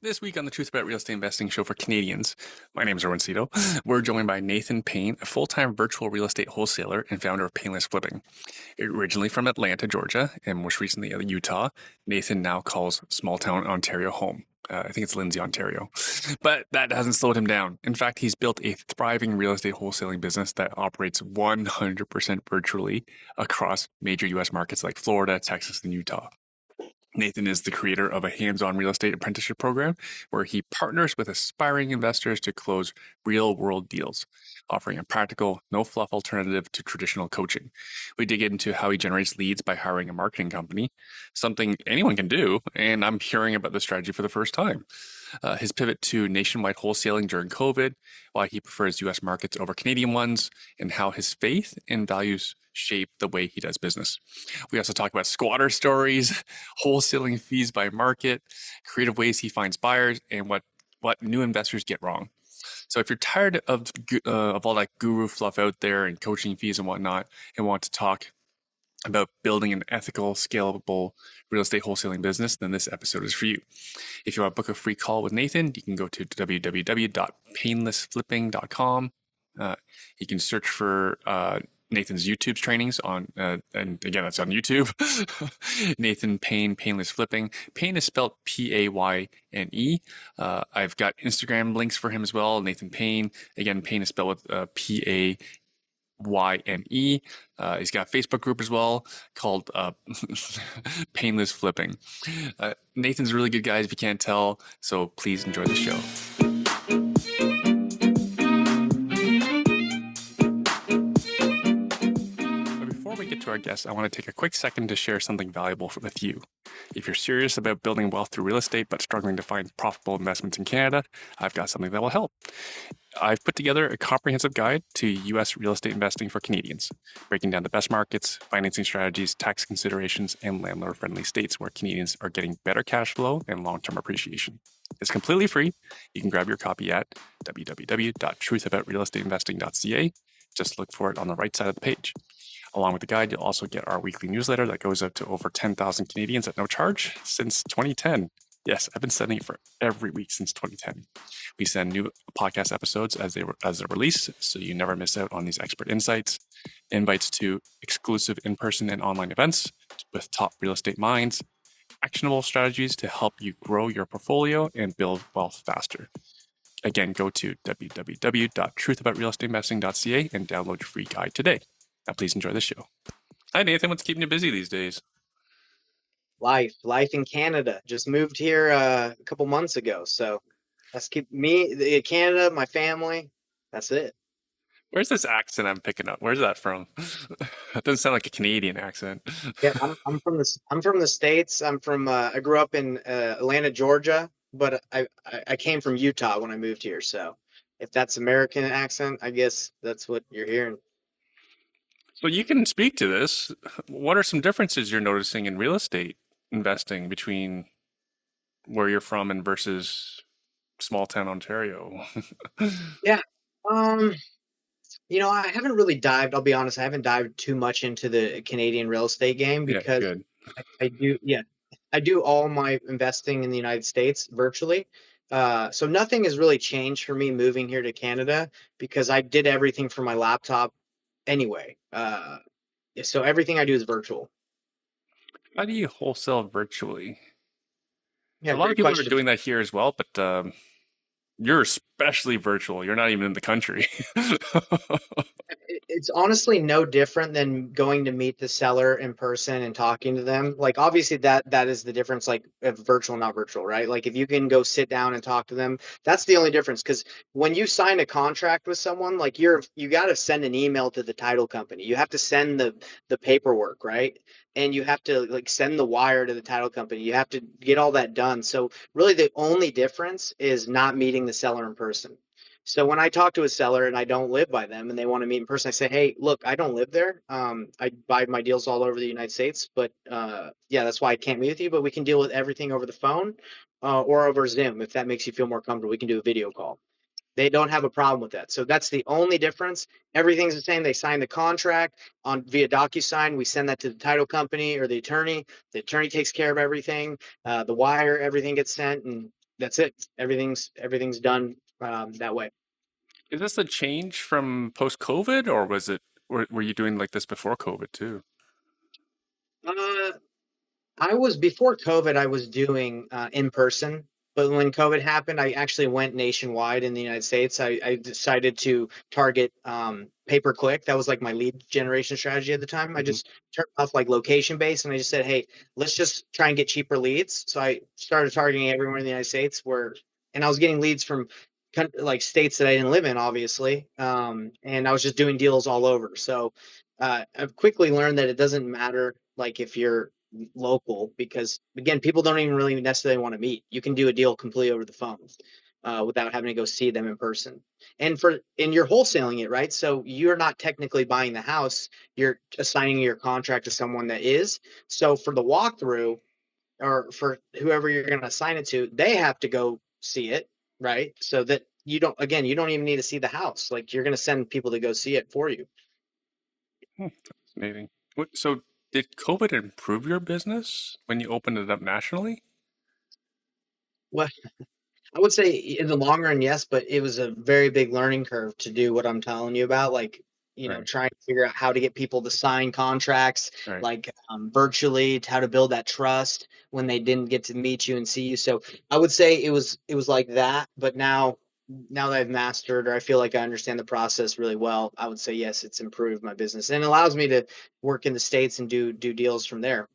This week on the Truth About Real Estate Investing show for Canadians, my name is Erwin Cito. We're joined by Nathan Payne, a full-time virtual real estate wholesaler and founder of Painless Flipping. Originally from Atlanta, Georgia, and most recently out of Utah, Nathan now calls small-town Ontario home. I think it's Lindsay, Ontario. But that hasn't slowed him down. In fact, he's built a thriving real estate wholesaling business that operates 100% virtually across major U.S. markets like Florida, Texas, and Utah. Nathan is the creator of a hands-on real estate apprenticeship program where he partners with aspiring investors to close real-world deals, offering a practical, no-fluff alternative to traditional coaching. We dig into how he generates leads by hiring a marketing company, something anyone can do, and I'm hearing about the strategy for the first time. His pivot to nationwide wholesaling during COVID, why he prefers U.S. markets over Canadian ones, and how his faith and values shape the way he does business. We also talk about squatter stories, wholesaling fees by market, creative ways he finds buyers, and what new investors get wrong. So if you're tired of all that guru fluff out there and coaching fees and whatnot, and want to talk about building an ethical, scalable real estate wholesaling business, then this episode is for you. If you want to book a free call with Nathan, you can go to www.painlessflipping.com. You can search for Nathan's YouTube trainings on, and again, that's on YouTube. Nathan Payne, Painless Flipping. Payne is spelled Payne. I've got Instagram links for him as well. Nathan Payne. Again, Payne is spelled with Payne. He's got a Facebook group as well called Painless Flipping. Nathan's a really good guy, if you can't tell, so please enjoy the show. Before we get to our guests, I want to take a quick second to share something valuable with you. If you're serious about building wealth through real estate but struggling to find profitable investments in Canada, I've got something that will help. I've put together a comprehensive guide to U.S. real estate investing for Canadians, breaking down the best markets, financing strategies, tax considerations, and landlord-friendly states where Canadians are getting better cash flow and long-term appreciation. It's completely free. You can grab your copy at www.truthaboutrrealestateinvesting.ca. Just look for it on the right side of the page. Along with the guide, you'll also get our weekly newsletter that goes out to over 10,000 Canadians at no charge since 2010. Yes, I've been sending it for every week since 2010. We send new podcast episodes as they're released, so you never miss out on these expert insights, invites to exclusive in-person and online events with top real estate minds, actionable strategies to help you grow your portfolio and build wealth faster. Again, go to www.truthAboutRealEstateInvesting.ca and download your free guide today. Now, please enjoy the show. Hi, Nathan. What's keeping you busy these days? Life in Canada. Just moved here a couple months ago, so that's keep me Canada, my family. That's it. Where's this accent I'm picking up? Where's that from? That doesn't sound like a Canadian accent. Yeah, I'm from the States. I'm from I grew up in Atlanta, Georgia, but I came from Utah when I moved here. So if that's American accent, I guess that's what you're hearing. So you can speak to this. What are some differences you're noticing in real estate investing between where you're from and versus small town Ontario? Yeah. I haven't really dived, I'll be honest, I haven't dived too much into the Canadian real estate game Yeah, because good. I do all my investing in the United States virtually. So nothing has really changed for me moving here to Canada because I did everything from my laptop anyway. So everything I do is virtual. How do you wholesale virtually? Yeah, A lot of great people are question. doing that here as well, but you're especially virtual. You're not even in the country. It's honestly no different than going to meet the seller in person and talking to them. Like obviously that is the difference, like if virtual, not virtual, right? Like if you can go sit down and talk to them, that's the only difference. Because when you sign a contract with someone, like you got to send an email to the title company. You have to send the paperwork, right? And you have to like send the wire to the title company. You have to get all that done. So really the only difference is not meeting the seller in person. So when I talk to a seller and I don't live by them and they want to meet in person, I say, hey, look, I don't live there. I buy my deals all over the United States, but yeah, that's why I can't meet with you. But we can deal with everything over the phone or over Zoom. If that makes you feel more comfortable, we can do a video call. They don't have a problem with that. So that's the only difference. Everything's the same. They sign the contract on via DocuSign. We send that to the title company or the attorney. The attorney takes care of everything. The wire, everything gets sent, and That's it. Everything's done that way. Is this a change from post COVID, or were you doing like this before COVID too? Uh, I was before COVID, I was doing in person, but when COVID happened, I actually went nationwide in the United States. I decided to target pay per click. That was like my lead generation strategy at the time. I Hmm. just turned off like location based, and I just said, hey, let's just try and get cheaper leads. So I started targeting everywhere in the United States and I was getting leads from like states that I didn't live in, obviously, and I was just doing deals all over. So I've quickly learned that it doesn't matter like if you're local because again people don't even really necessarily want to meet. You can do a deal completely over the phone without having to go see them in person. And you're wholesaling it, right? So you're not technically buying the house, you're assigning your contract to someone that is. So for the walkthrough or for whoever you're going to assign it to, they have to go see it, right? So that you don't even need to see the house. Like you're going to send people to go see it for you. Fascinating. So did COVID improve your business when you opened it up nationally? Well, I would say in the long run, yes, but it was a very big learning curve to do what I'm telling you about. Like, Right, trying to figure out how to get people to sign contracts, right. like virtually, to how to build that trust when they didn't get to meet you and see you. So I would say it was like that. But now that I've mastered, or I feel like I understand the process really well, I would say yes, it's improved my business and allows me to work in the States and do deals from there.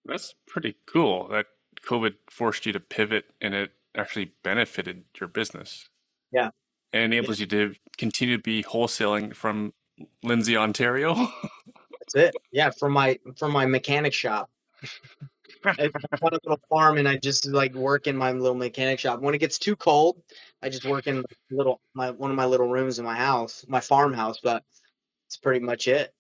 That's pretty cool that COVID forced you to pivot and it actually benefited your business. Yeah. It Yeah. enables you to continue to be wholesaling from Lindsay, Ontario. That's it. Yeah. For my mechanic shop. I bought a little farm and I just like work in my little mechanic shop. When it gets too cold, I just work in my one of my little rooms in my house, my farmhouse, but it's pretty much it.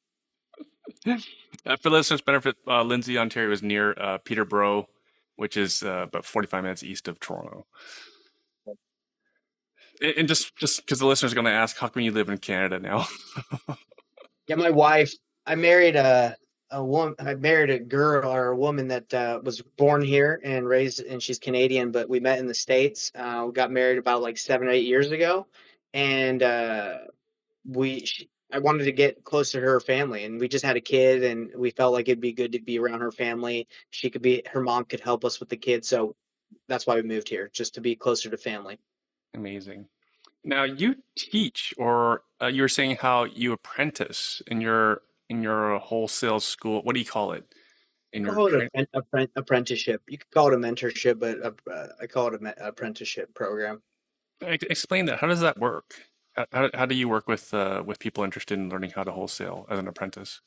For listeners' benefit, Lindsay, Ontario is near Peterborough, which is about 45 minutes east of Toronto. And just because the listeners are going to ask, how come you live in Canada now? Yeah, my wife, I married a woman, I married a girl or a woman that was born here and raised, and she's Canadian, but we met in the States. We got married about like 7 or 8 years ago, and I wanted to get closer to her family, and we just had a kid, and we felt like it'd be good to be around her family. Her mom could help us with the kids, so that's why we moved here, just to be closer to family. Amazing. Now you teach, or you were saying how you apprentice in your wholesale school. What do you call it? In your Call it train? apprenticeship. You could call it a mentorship, but I call it an apprenticeship program. Explain that. How does that work? How do you work with people interested in learning how to wholesale as an apprentice?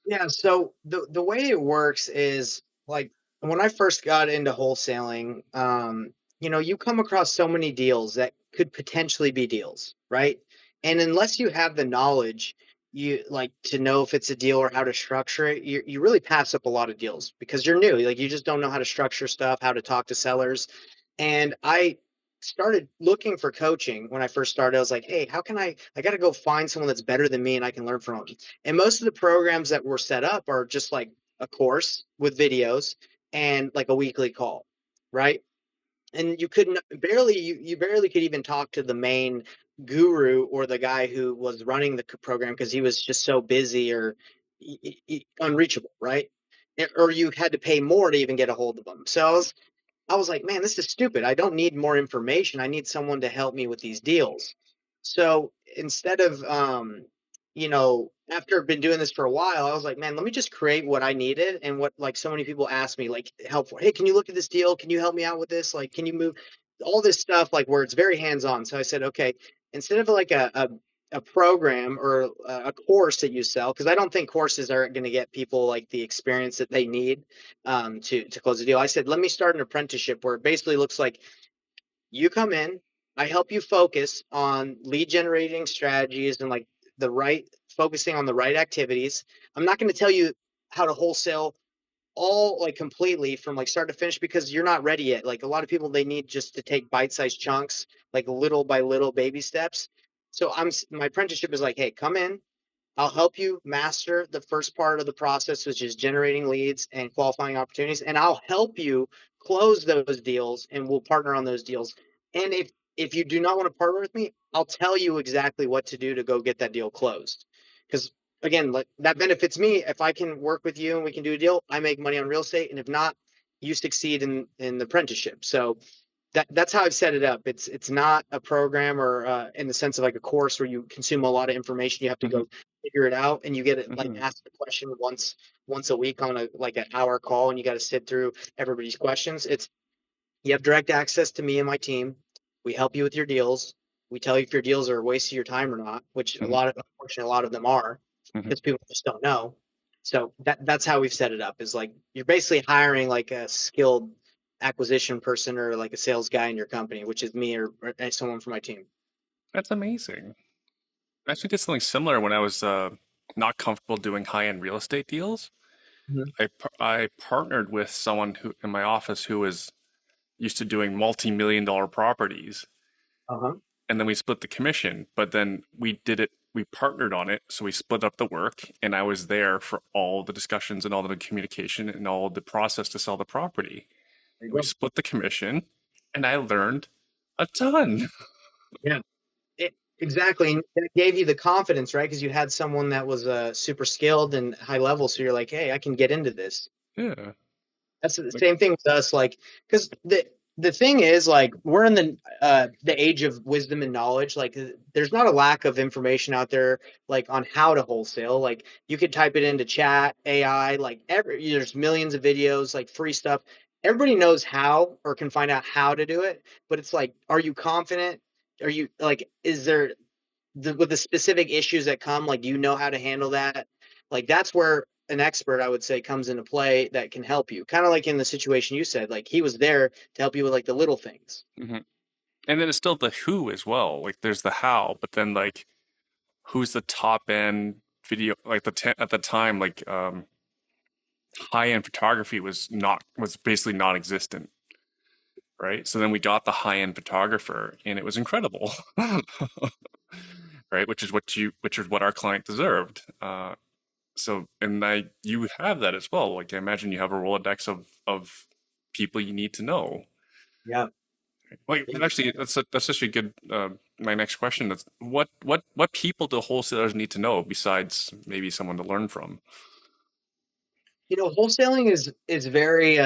Yeah, so the way it works is like when I first got into wholesaling, you come across so many deals that could potentially be deals, right? And unless you have the knowledge, you like to know if it's a deal or how to structure it, you really pass up a lot of deals because you're new. Like you just don't know how to structure stuff, how to talk to sellers. And I started looking for coaching when I first started. I was like, hey, how can I got to go find someone that's better than me and I can learn from them. And most of the programs that were set up are just like a course with videos and like a weekly call, right? And you couldn't barely you barely could even talk to the main guru or the guy who was running the program because he was just so busy or unreachable, right? Or you had to pay more to even get a hold of them. So I was like, man, this is stupid. I don't need more information. I need someone to help me with these deals. So instead of, after I've been doing this for a while, I was like, man, let me just create what I needed and what like so many people ask me, like help for. Hey, can you look at this deal? Can you help me out with this? Like, can you move all this stuff like where it's very hands on? So I said, okay, instead of like a program or a course that you sell, because I don't think courses are going to get people like the experience that they need to close the deal. I said, let me start an apprenticeship where it basically looks like you come in, I help you focus on lead generating strategies and like the right focusing on the right activities. I'm not going to tell you how to wholesale all like completely from like start to finish because you're not ready yet. Like a lot of people, they need just to take bite-sized chunks, like little by little baby steps. So my apprenticeship is like, hey, come in, I'll help you master the first part of the process, which is generating leads and qualifying opportunities, and I'll help you close those deals, and we'll partner on those deals. And if you do not want to partner with me, I'll tell you exactly what to do to go get that deal closed. Because again, like that benefits me. If I can work with you and we can do a deal, I make money on real estate, and if not, you succeed in the apprenticeship. So that's how I've set it up. It's not a program or in the sense of like a course where you consume a lot of information. You have to Hmm. go figure it out, and you get it like Hmm. asked the question once a week on a like an hour call, and you got to sit through everybody's questions. It's you have direct access to me and my team. We help you with your deals. We tell you if your deals are a waste of your time or not, which Hmm. unfortunately, a lot of them are Hmm. because people just don't know. So that's how we've set it up is like you're basically hiring like a skilled acquisition person or like a sales guy in your company, which is me or someone from my team. That's amazing. I actually did something similar when I was not comfortable doing high-end real estate deals. Mhm. I partnered with someone who in my office who was used to doing multi-million dollar properties, Uh-huh. and then we split the commission. But then we partnered on it, so we split up the work, and I was there for all the discussions and all the communication and all the process to sell the property. There you And we go. split the commission, and I learned a ton. Yeah. Exactly. And that gave you the confidence, right? Because you had someone that was super skilled and high level. So you're like, hey, I can get into this. Yeah. That's the Like, same thing with us, like because the thing is like we're in the age of wisdom and knowledge. Like there's not a lack of information out there like on how to wholesale. Like you could type it into chat, AI, like there's millions of videos, like free stuff. Everybody knows how or can find out how to do it, but it's like, are you confident? Are you like, is there with the specific issues that come, like, do you know how to handle that? Like, that's where an expert, I would say, comes into play that can help you. Kind of like in the situation you said, like he was there to help you with like the little things. mhm. And then it's still the who as well. Like there's the how, but then like who's the top end video like at the time like high end photography was basically non-existent, right? So then we got the high end photographer and it was incredible. Right? Which is what our client deserved. So and I you have that as well. Like I imagine you have a Rolodex of people you need to know. Yeah. Wait, actually, that's actually a good. My next question is, what people do wholesalers need to know besides maybe someone to learn from? Wholesaling is very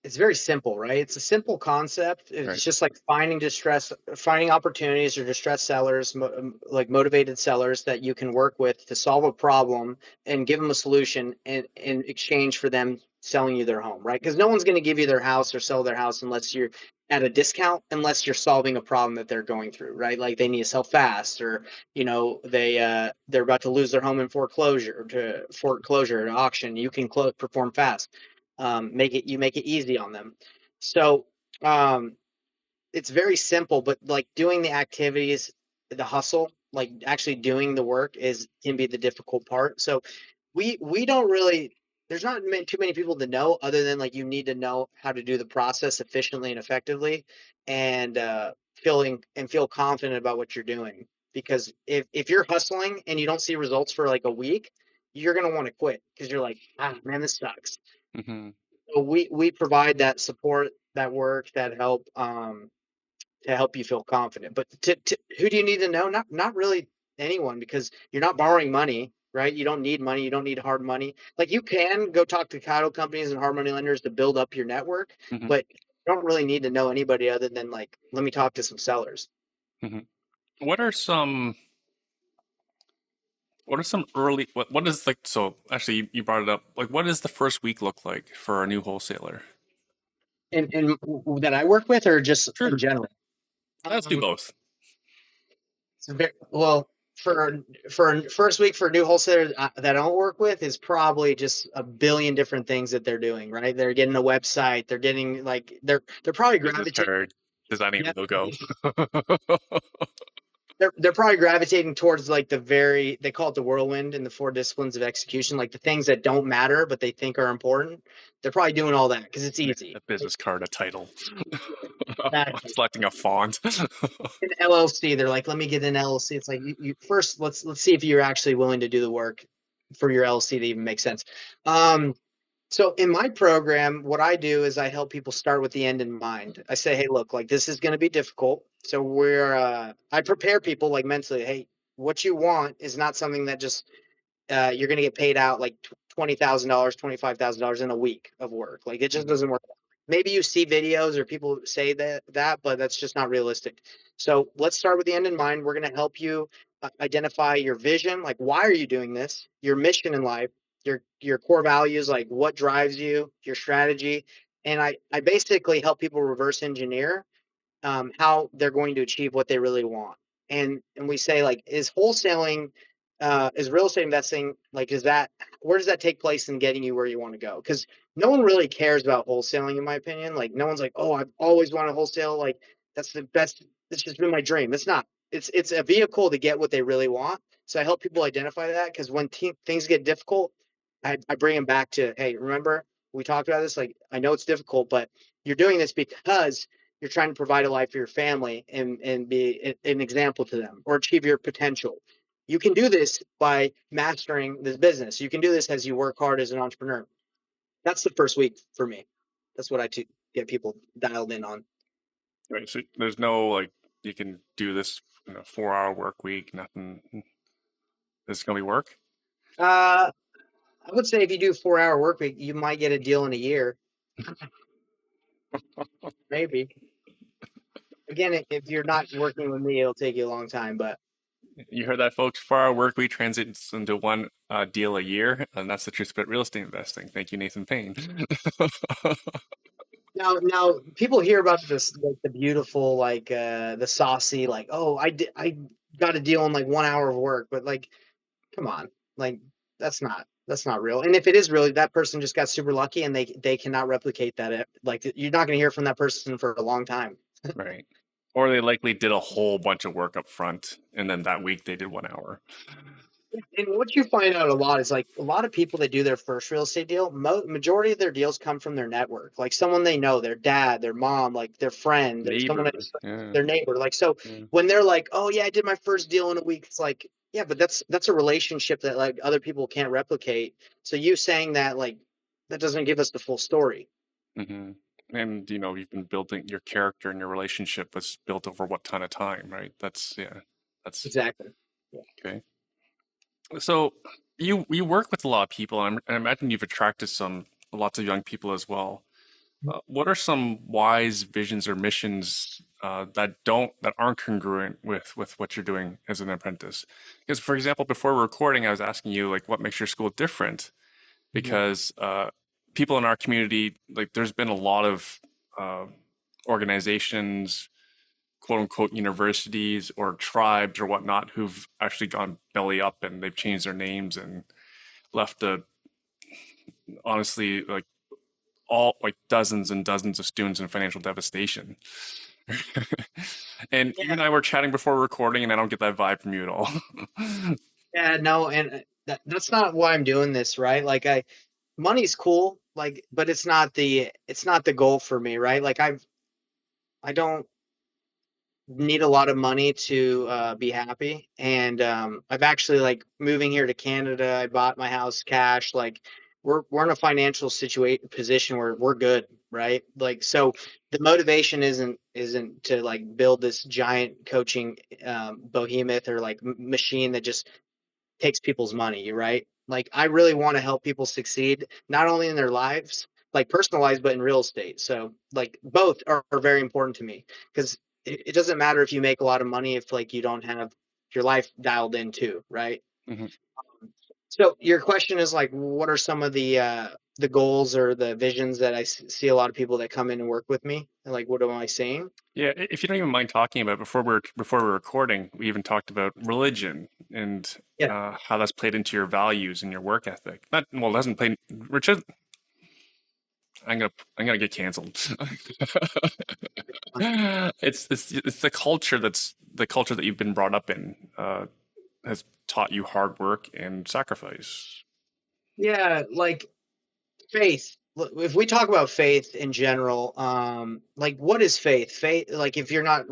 it's very simple, right? It's a simple concept. Right. It's just like finding opportunities or distressed sellers, like motivated sellers that you can work with to solve a problem and give them a solution in exchange for them selling you their home, right? Because no one's going to give you their house or sell their house unless you're at a discount, unless you're solving a problem that they're going through, right? Like they need to sell fast, or they're about to lose their home in foreclosure to auction. You can perform fast, make it easy on them. So um, it's very simple, but like doing the activities, the hustle, like actually doing the work is can be the difficult part. So we don't really there's not too many people to know other than like you need to know how to do the process efficiently and effectively and feel confident about what you're doing, because if you're hustling and you don't see results for like a week, you're going to want to quit because you're like, ah, man, this sucks. Hmm. So we provide that support, that work, that help to help you feel confident. But who do you need to know? Not really anyone, because you're not borrowing money, right? You don't need money. You don't need hard money. Like you can go talk to title companies and hard money lenders to build up your network, Hmm. but you don't really need to know anybody other than like, let me talk to some sellers. Hmm. What are some early what is like so actually you brought it up like what does the first week look like for a new wholesaler? And that I work with, or just in Sure. general. Let's do Um, both. it's very well for first week for new wholesalers that I don't work with is probably just a billion different things that they're doing. Right, they're getting a website, they're getting like they're probably Business gravitating. card, designing Yeah, a logo. they're probably gravitating towards like they call it the whirlwind in the four disciplines of execution, like the things that don't matter but they think are important. They're probably doing all that because it's easy. A business card, a title, Exactly. selecting a font. An LLC, they're like, let me get an LLC. It's like you first let's see if you're actually willing to do the work for your LLC to even make sense. Um, So in my program, what I do is I help people start with the end in mind. I say, hey, look, like this is going to be difficult. So I prepare people like mentally, hey, what you want is not something that just you're going to get paid out like $20,000, $25,000 in a week of work. Like it just Mhm. doesn't work. Maybe you see videos or people say that, but that's just not realistic. So let's start with the end in mind. We're going to help you identify your vision. Like, why are you doing this? Your mission in life, your core values, like what drives you, your strategy. And I basically help people reverse engineer how they're going to achieve what they really want. And we say like, is real estate investing like is that where does that take place in getting you where you want to go? Because no one really cares about wholesaling, in my opinion. Like no one's like, oh, I've always wanted wholesale. Like that's the best. It's just been my dream. It's not. It's a vehicle to get what they really want. So I help people identify that because when things get difficult, I bring them back to, hey, remember we talked about this? Like I know it's difficult, but you're doing this because you're trying to provide a life for your family and be an example to them or achieve your potential. You can do this by mastering this business. You can do this as you work hard as an entrepreneur. That's the first week for me. That's what get people dialed in on. Right. So there's no like you can do this in a 4-hour work week. Nothing. This is gonna be work. I would say if you do a 4 hour work week, you might get a deal in a year, maybe. Again, if you're not working with me, it'll take you a long time. But You heard that, folks. 4-hour work week translates into one deal a year, and that's the truth about real estate investing. Thank you, Nathan Payne. now people hear about this like the beautiful the saucy like oh I got a deal in like 1 hour of work, but like come on, like that's not real. And if it is really, that person just got super lucky and they cannot replicate that. Like you're not going to hear from that person for a long time. Right. Or they likely did a whole bunch of work up front, and then that week they did 1 hour. And what you find out a lot is like a lot of people that do their first real estate deal, majority of their deals come from their network, like someone they know, their dad, their mom, like their friend, or someone, Neighbor. Yeah. their neighbor. Like so, Yeah. when they're like, "Oh yeah, I did my first deal in a week," it's like, yeah, but that's a relationship that like other people can't replicate. So you saying that like that doesn't give us the full story. Hmm. And you've been building your character and your relationship was built over what ton of time, right? That's Exactly. Yeah. okay. So you work with a lot of people, and I imagine you've attracted lots of young people as well. What are some wise visions or missions that aren't congruent with what you're doing as an apprentice? Because, for example, before we're recording, I was asking you like, what makes your school different? Mhm. Because people in our community, like, there's been a lot of uh, organizations, quote unquote, universities or tribes or whatnot, who've actually gone belly up and they've changed their names and left honestly, like all like dozens and dozens of students in financial devastation. And you Yeah. and I were chatting before recording, and I don't get that vibe from you at all. Yeah. No, and that's not why I'm doing this, right? Like money's cool, like, but it's not the goal for me, right? Like I don't need a lot of money to be happy. And I've actually like moving here to Canada. I bought my house cash. Like we're in a financial situation position where we're good, right? Like so, the motivation isn't to like build this giant coaching behemoth or like machine that just takes people's money, right? Like I really want to help people succeed, not only in their lives, like personal lives, but in real estate. So like both are very important to me because it doesn't matter if you make a lot of money if like you don't have your life dialed in too, right? Mhm. So your question is like, what are some of the goals or the visions that see a lot of people that come in and work with me? And like, what am I saying? Yeah, if you don't even mind talking about before we're recording, we even talked about religion and Yeah. how that's played into your values and your work ethic. Not well, it doesn't play. Richard, I'm gonna get canceled. It's the culture the culture that you've been brought up in has taught you hard work and sacrifice. Yeah, like faith. If we talk about faith in general, like what is faith? Faith, like if you're not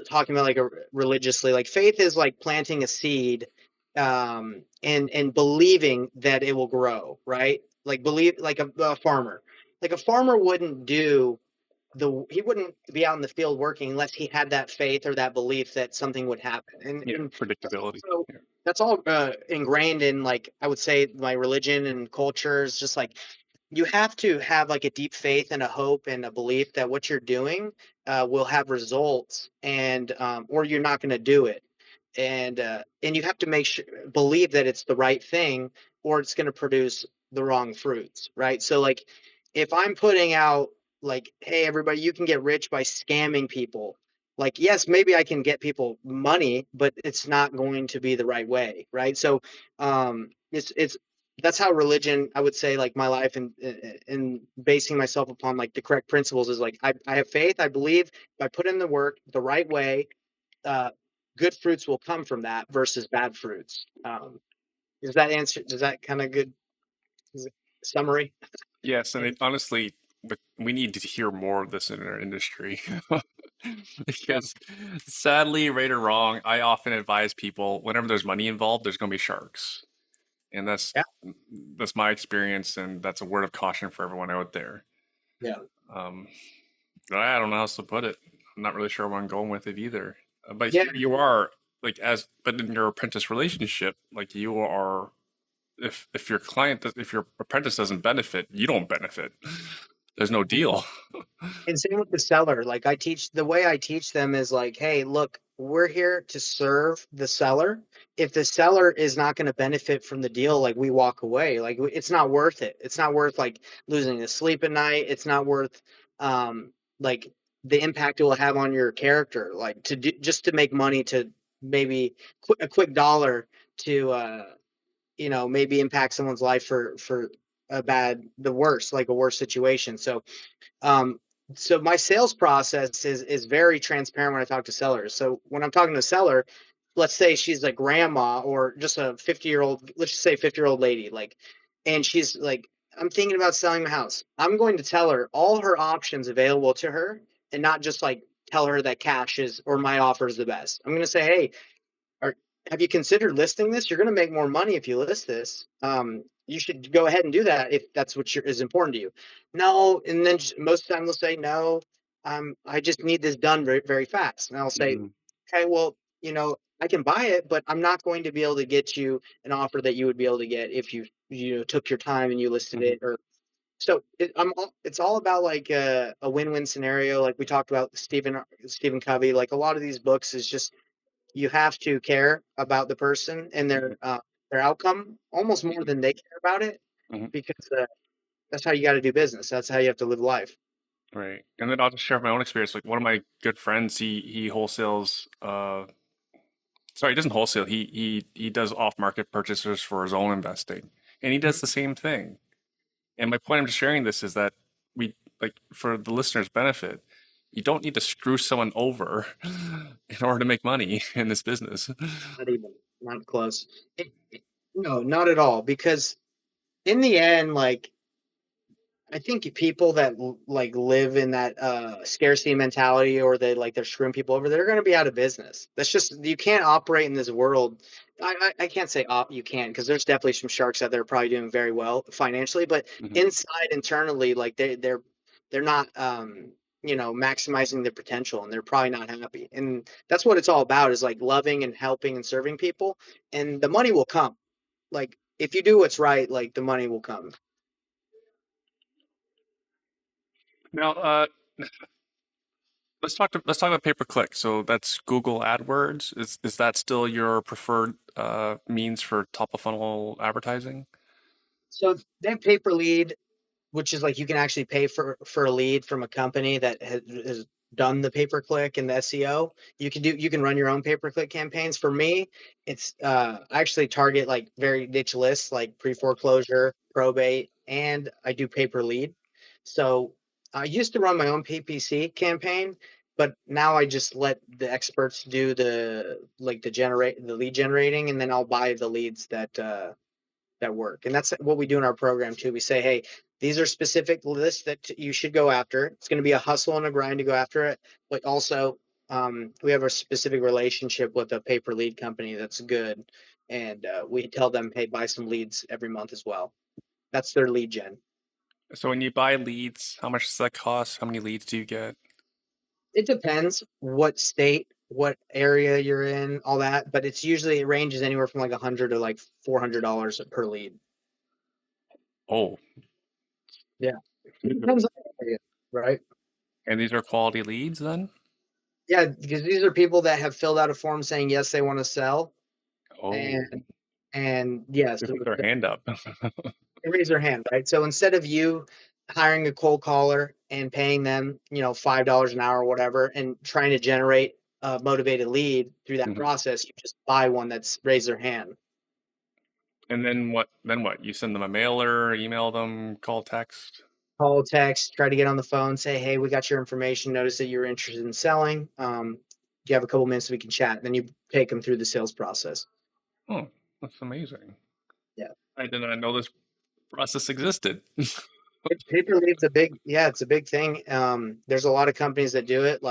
talking about like a religiously, like faith is like planting a seed, and believing that it will grow, right? Like believe, like a farmer. Like a farmer wouldn't do he wouldn't be out in the field working unless he had that faith or that belief that something would happen. And Yeah, and that's predictability. also Yeah. that's all ingrained in, like, I would say, my religion and culture is just like you have to have like a deep faith and a hope and a belief that what you're doing will have results, and or you're not going to do it. And you have to make sure, believe that it's the right thing, or it's going to produce the wrong fruits, right? So like if I'm putting out like, hey everybody, you can get rich by scamming people, like, yes, maybe I can get people money, but it's not going to be the right way, right? So it's that's how religion, I would say, like my life, and basing myself upon like the correct principles is like I have faith, I believe if I put in the work the right way, uh good fruits will come from that versus bad fruits. Does that kind of good summary? Yes, and it, honestly, but we need to hear more of this in our industry. Because sadly, right or wrong, I often advise people whenever there's money involved, there's going to be sharks. And Yeah, that's my experience, and that's a word of caution for everyone out there. yeah, Um, I don't know how else to put it. I'm not really sure where I'm going with it either. But yeah. here you are, like but in your apprentice relationship, like you are. If your if your apprentice doesn't benefit, you don't benefit. There's no deal. And same with the seller. Like the way I teach them is like, hey, look, we're here to serve the seller. If the seller is not going to benefit from the deal, like we walk away. Like it's not worth it. It's not worth like losing the sleep at night. It's not worth like the impact it will have on your character. Like to do, just to make money, to maybe a quick dollar to maybe impact someone's life for the worst, like a worse situation. Um, so my sales process is very transparent when I talk to sellers. So when I'm talking to a seller, let's say she's a grandma or just a 50-year-old, let's just say 50-year-old lady, like, and she's like, I'm thinking about selling my house. I'm going to tell her all her options available to her, and not just like tell her that cash is or my offer is the best. I'm going to say, hey, are, have you considered listing this? You're going to make more money if you list this. You should go ahead and do that if that's what is important to you. No, and then most of the time they'll say no. I just need this done very, very fast, and I'll say, Mhm. okay, well, I can buy it, but I'm not going to be able to get you an offer that you would be able to get if you took your time and you listed Mhm. it. Or so it's all about like a win-win scenario, like we talked about Stephen Covey. Like a lot of these books is just you have to care about the person and Mhm. their outcome almost more than they care about it, Mhm. because that's how you got to do business. That's how you have to live life. Right. And then I'll just share my own experience. Like one of my good friends, he wholesales. Sorry, he doesn't wholesale. He does off market purchases for his own investing, and he does Mhm. the same thing. And my point I'm just sharing this is that we, like, for the listeners' benefit, you don't need to screw someone over in order to make money in this business. Not even, not close. No, not at all. Because in the end, like, I think people that like live in that scarcity mentality, or they're screwing people over, they're going to be out of business. That's just, you can't operate in this world. I can't say you can't, because there's definitely some sharks out there probably doing very well financially, but Mhm. inside internally, like they're not maximizing their potential, and they're probably not happy. And that's what it's all about, is like loving and helping and serving people, and the money will come. Like if you do what's right, like the money will come. Now, let's talk about pay per click. So that's Google AdWords. Is that still your preferred means for top of funnel advertising? So they have pay per lead, which is like you can actually pay for a lead from a company that has done the pay per click and the SEO. You can run your own pay per click campaigns. For me, it's I actually target like very niche lists like pre foreclosure, probate, and I do pay per lead. So I used to run my own PPC campaign, but now I just let the experts do the lead generating, and then I'll buy the leads that work. And that's what we do in our program too. We say, hey, these are specific lists that you should go after. It's going to be a hustle and a grind to go after it, but also we have a specific relationship with a pay per lead company that's good, and we tell them, hey, buy some leads every month as well. That's their lead gen. So when you buy leads, how much does that cost? How many leads do you get? It depends what state, what area you're in, all that, but it ranges anywhere from like 100 to like $400 per lead. Oh, Yeah, it depends on the area, right? and these are quality leads then? Yeah, because these are people that have filled out a form saying yes, they want to sell, Oh, and yes, they put their hand up. they raise their hand, right? So instead of you hiring a cold caller and paying them, $5 an hour or whatever, and trying to generate a motivated lead through that Mhm. process, you just buy one that's raised their hand. And then what? Then what? You send them a mailer, email them, call, text. Call, text, try to get on the phone, say, hey, we got your information. Notice that you're interested in selling. Do you have a couple minutes so we can chat? Then you take them through the sales process. Oh, that's amazing. Yeah. I did not know this process existed. Paper lead's it's a big thing. There's a lot of companies that do it,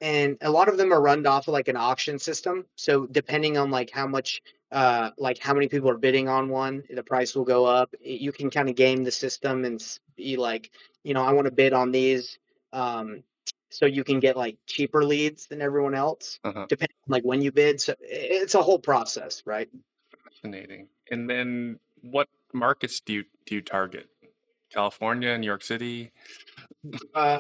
and a lot of them are run off of like an auction system. So depending on like how much, like how many people are bidding on one, the price will go up. You can kind of game the system and be like, I want to bid on these, so you can get like cheaper leads than everyone else, Uh-huh. depending on like when you bid. So it's a whole process, right? Fascinating. And then what markets do you target? California, New York City? Uh,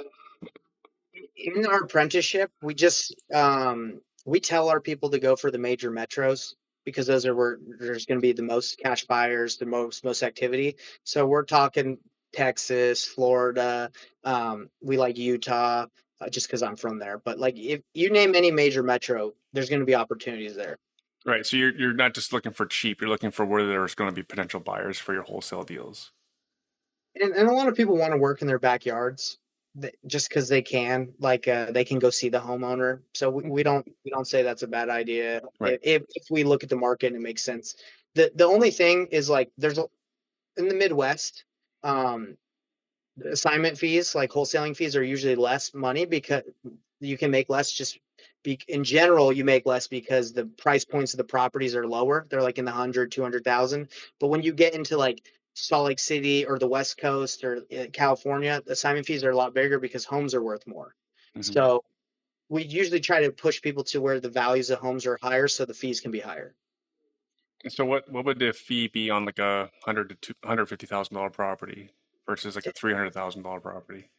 in our apprenticeship, we tell our people to go for the major metros because those are where there's going to be the most cash buyers, the most activity. So we're talking Texas, Florida. We like Utah, just because I'm from there. But like, if you name any major metro, there's going to be opportunities there. Right. So you're not just looking for cheap, you're looking for where there's going to be potential buyers for your wholesale deals. And a lot of people want to work in their backyards, just because they can, they can go see the homeowner. So we don't say that's a bad idea Right. if we look at the market and it makes sense. The only thing is like in the Midwest, um, assignment fees, like wholesaling fees, are usually less money because you can make less. Just in general, you make less because the price points of the properties are lower. They're like in the 100, 200,000. But when you get into like Salt Lake City or the West Coast or California, assignment fees are a lot bigger because homes are worth more. Hmm. So we usually try to push people to where the values of homes are higher so the fees can be higher. So what would the fee be on like a $150,000 property versus like a $300,000 property?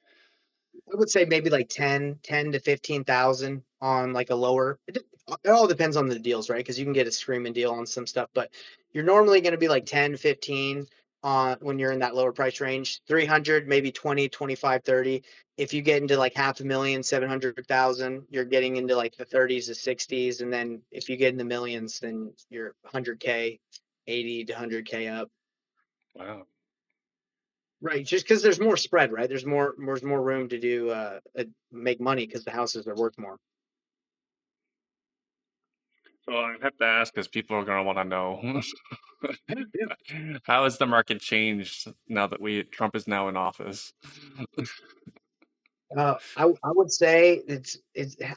I would say maybe like 10 to 15,000 on like a lower. It all depends on the deals, right? Because you can get a screaming deal on some stuff, but you're normally going to be like 10, 15 on when you're in that lower price range. 300, maybe 20, 25, 30. If you get into like half a million, 700,000, you're getting into like the 30s to 60s. And then if you get in the millions, then you're 100K, 80 to 100K up. Wow. Right, just because there's more spread, right? There's more room to do make money because the houses are worth more. So I have to ask because people are going to want to know. Yeah, yeah. How has the market changed now that we Trump is now in office? I would say it's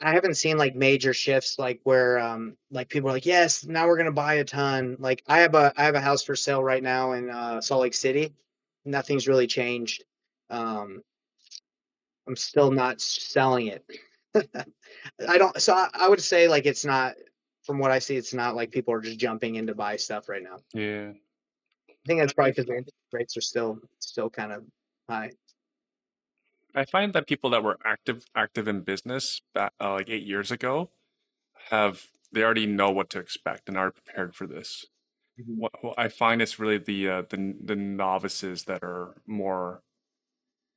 I haven't seen like major shifts like where like people are like, yes, now we're gonna buy a ton. Like I have a house for sale right now in Salt Lake City. Nothing's really changed. Um, I'm still not selling it. I don't. So I would say like it's not. From what I see, it's not like people are just jumping in to buy stuff right now. Yeah, I think that's that probably makes because the sense. interest rates are still kind of high. I find that people that were active in business back, like 8 years ago they already know what to expect and are prepared for this. Mhm. What I find it's really the novices that are more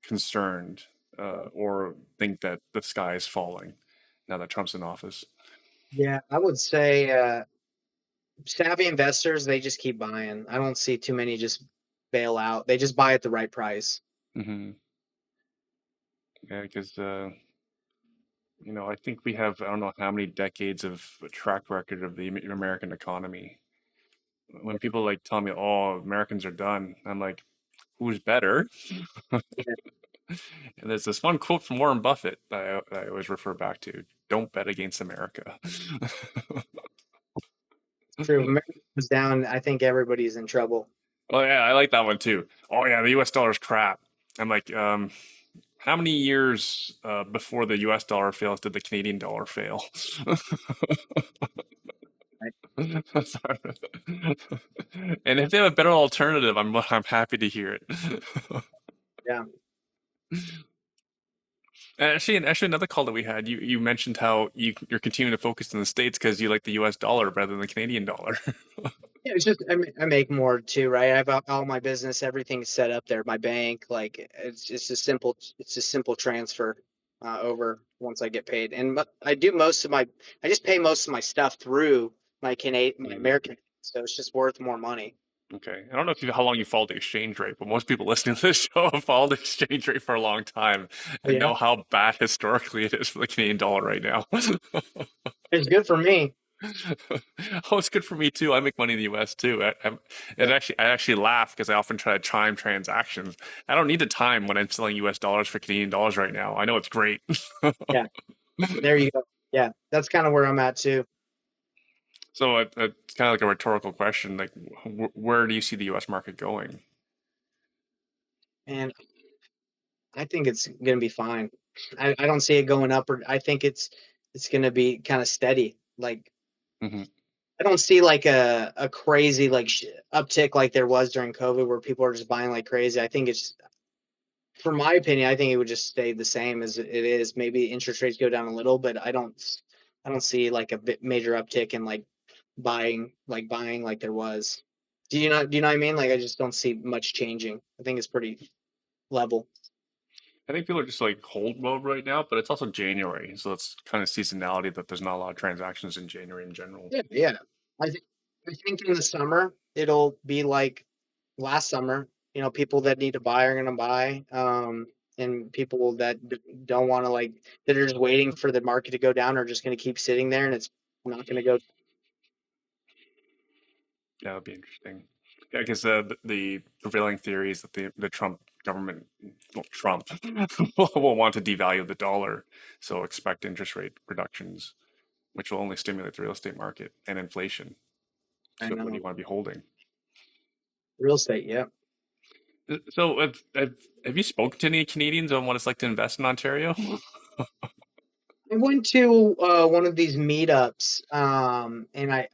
concerned or think that the sky is falling now that Trump's in office. Yeah, I would say savvy investors, they just keep buying. I don't see too many just bail out. They just buy at the right price. Hmm. Yeah, because I think we have, I don't know how many decades of track record of the American economy. When people like tell me, "Oh, Americans are done," I'm like, "Who's better?" Yeah, And there's this one quote from Warren Buffett that I always refer back to: "Don't bet against America." it's true. If America goes down, I think everybody's in trouble. Oh yeah, I like that one too. Oh yeah, the U.S. dollar's crap. I'm like, how many years before the U.S. dollar fails did the Canadian dollar fail? Right? Sorry. And if they have a better alternative, I'm happy to hear it. Yeah. And actually, another call that we had, you mentioned how you're continuing to focus in the States because you like the U.S. dollar rather than the Canadian dollar. Yeah, it's just I make more too, right? I have all my business, everything's set up there. My bank, like it's a simple transfer over once I get paid. And I do most of my, I just pay most of my stuff through my Mm. American, so it's just worth more money. Okay, I don't know how long you followed the exchange rate, but most people listening to this show have followed the exchange rate for a long time Oh, and yeah, know how bad historically it is for the Canadian dollar right now. it's good for me. Oh, it's good for me too. I make money in the U.S. too. Yeah, I actually laugh because I often try to time transactions. I don't need to time when I'm selling U.S. dollars for Canadian dollars right now. I know it's great. yeah. There you go. Yeah, that's kind of where I'm at too. So it's kind of like a rhetorical question. Like, where do you see the U.S. market going? And I think it's gonna be fine. I don't see it going up, or I think it's gonna be kind of steady. Like Hmm. I don't see like a crazy like uptick like there was during COVID where people are just buying like crazy. I think it's, for my opinion, I think it would just stay the same as it is. Maybe interest rates go down a little, but I don't see like a bit major uptick in like buying like there was. Do you know what I mean? Like I just don't see much changing. I think it's pretty level. I think people are just like hold mode right now, but it's also January, so it's kind of seasonality that there's not a lot of transactions in January in general. Yeah, yeah. I think I think in the summer it'll be like last summer. You know, people that need to buy are gonna buy, and people that don't want to like that are just waiting for the market to go down are just gonna keep sitting there, and it's not gonna go. That would be interesting. Yeah, because the prevailing theory is that the Trump government, well, Trump, will want to devalue the dollar, so expect interest rate reductions, which will only stimulate the real estate market and inflation. I So what do know you want to be holding? real estate. Yeah, So have you spoken to any Canadians on what it's like to invest in Ontario? I went to one of these meetups, and I